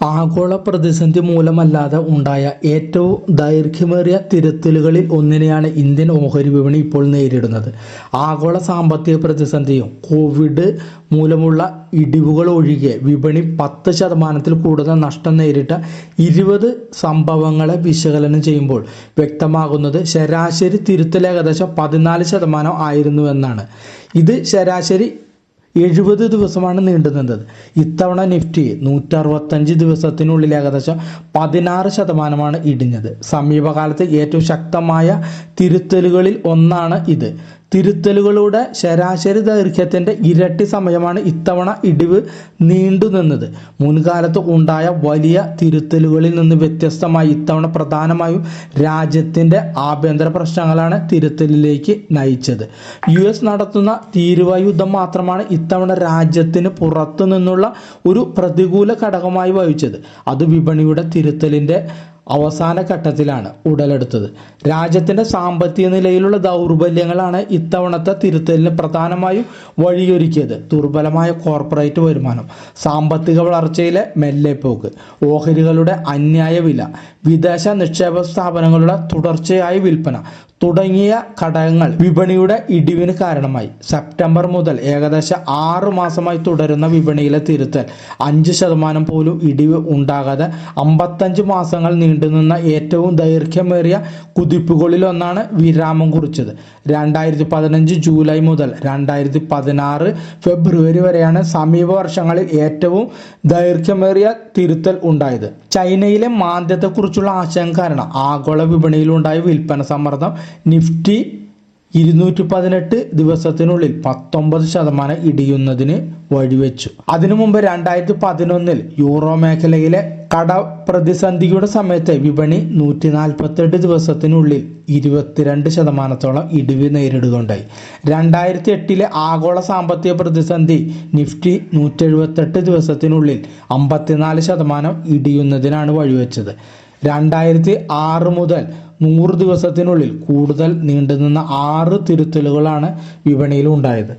ആഗോള പ്രതിസന്ധി മൂലമല്ലാതെ ഉണ്ടായ ഏറ്റവും ദൈർഘ്യമേറിയ തിരുത്തലുകളിൽ ഒന്നിനെയാണ് ഇന്ത്യൻ ഓഹരി വിപണി ഇപ്പോൾ നേരിടുന്നത്. ആഗോള സാമ്പത്തിക പ്രതിസന്ധിയും കോവിഡ് മൂലമുള്ള ഇടിവുകൾ ഒഴികെ വിപണി 10% കൂടുതൽ നഷ്ടം നേരിട്ട 20 സംഭവങ്ങളെ വിശകലനം ചെയ്യുമ്പോൾ വ്യക്തമാകുന്നത് ശരാശരി തിരുത്തൽ ഏകദേശം 14% ആയിരുന്നുവെന്നാണ്. ഇത് ശരാശരി 70 ദിവസമാണ് നീണ്ടുനിന്നത്. ഇത്തവണ നിഫ്റ്റി 165 ദിവസത്തിനുള്ളിൽ ഏകദേശം 16% ഇടിഞ്ഞത്. സമീപകാലത്ത് ഏറ്റവും ശക്തമായ തിരുത്തലുകളിൽ ഒന്നാണ് ഇത്. തിരുത്തലുകളുടെ ശരാശരി ദൈർഘ്യത്തിൻ്റെ ഇരട്ടി സമയമാണ് ഇത്തവണ ഇടിവ് നീണ്ടുനിന്നത്. മുൻകാലത്ത് ഉണ്ടായ വലിയ തിരുത്തലുകളിൽ നിന്ന് വ്യത്യസ്തമായി ഇത്തവണ പ്രധാനമായും രാജ്യത്തിൻ്റെ ആഭ്യന്തര പ്രശ്നങ്ങളാണ് തിരുത്തലിലേക്ക് നയിച്ചത്. US നടത്തുന്ന തീരുവ യുദ്ധം മാത്രമാണ് ഇത്തവണ രാജ്യത്തിന് പുറത്തു നിന്നുള്ള ഒരു പ്രതികൂല ഘടകമായി വഹിച്ചത്. അത് വിപണിയുടെ തിരുത്തലിൻ്റെ അവസാന ഘട്ടത്തിലാണ് ഉടലെടുത്തത്. രാജ്യത്തിൻ്റെ സാമ്പത്തിക നിലയിലുള്ള ദൗർബല്യങ്ങളാണ് ഇത്തവണത്തെ തിരുത്തലിന് പ്രധാനമായും വഴിയൊരുക്കിയത്. ദുർബലമായ കോർപ്പറേറ്റ് വരുമാനം, സാമ്പത്തിക വളർച്ചയിലെ മെല്ലെപ്പോക്ക്, ഓഹരികളുടെ അന്യായ വില, വിദേശ നിക്ഷേപ സ്ഥാപനങ്ങളുടെ തുടർച്ചയായ വിൽപ്പന തുടങ്ങിയ ഘടകങ്ങൾ വിപണിയുടെ ഇടിവിന് കാരണമായി. സെപ്റ്റംബർ മുതൽ ഏകദേശം 6 മാസമായി തുടരുന്ന വിപണിയിലെ തിരുത്തൽ 5% പോലും ഇടിവ് ഉണ്ടാകാതെ 55 മാസങ്ങൾ നീണ്ടുനിന്ന ഏറ്റവും ദൈർഘ്യമേറിയ കുതിപ്പുകളിലൊന്നാണ് വിരാമം കുറിച്ചത്. 2015 ജൂലൈ മുതൽ 2016 ഫെബ്രുവരി വരെയാണ് സമീപ വർഷങ്ങളിൽ ഏറ്റവും ദൈർഘ്യമേറിയ തിരുത്തൽ ഉണ്ടായത്. ചൈനയിലെ മാന്ദ്യത്തെക്കുറിച്ചുള്ള ആശങ്ക കാരണം ആഗോള വിപണിയിലുണ്ടായ വിൽപ്പന സമ്മർദ്ദം നിഫ്റ്റി 218 ദിവസത്തിനുള്ളിൽ 19% ഇടിയുന്നതിന് വഴിവെച്ചു. അതിനു മുമ്പ് 2011 യൂറോ മേഖലയിലെ കടപ്രതിസന്ധിയുടെ സമയത്ത് വിപണി 148 ദിവസത്തിനുള്ളിൽ 22% ഇടിവ് നേരിടുകയുണ്ടായി. 2008 ആഗോള സാമ്പത്തിക പ്രതിസന്ധി നിഫ്റ്റി 178 ദിവസത്തിനുള്ളിൽ 54% ഇടിയുന്നതിനാണ് വഴിവെച്ചത്. 2006 മുതൽ 100 ദിവസത്തിനുള്ളിൽ കൂടുതൽ നീണ്ടുനിന്ന 6 തിരുത്തലുകളാണ് വിപണിയിൽ ഉണ്ടായത്.